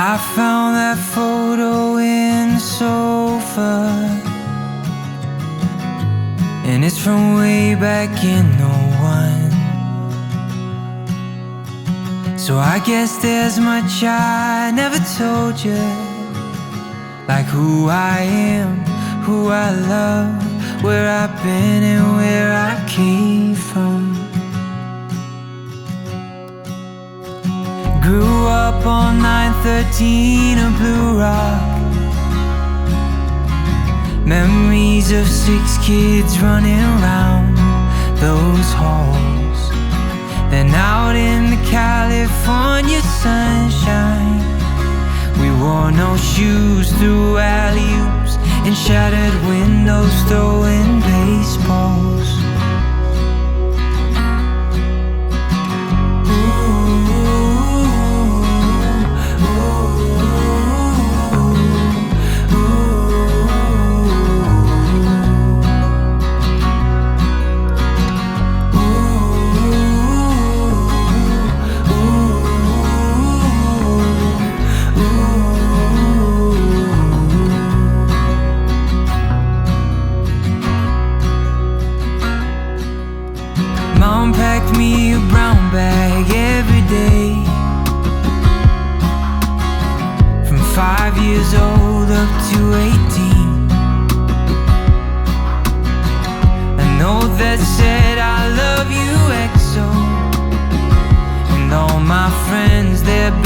I found that photo in the sofa, and it's from way back in '01. So I guess there's much I never told you, like who I am, who I love, where I've been and where I came from. Grew up on 913 of Blue Rock, memories of 6 kids running around those halls. Then out in the California sunshine, we wore no shoes through alley-oops and shattered windows, throwing baseballs. Mom packed me a brown bag every day, from 5 years old up to 18. A note that said I love you XO, and all my friends, they're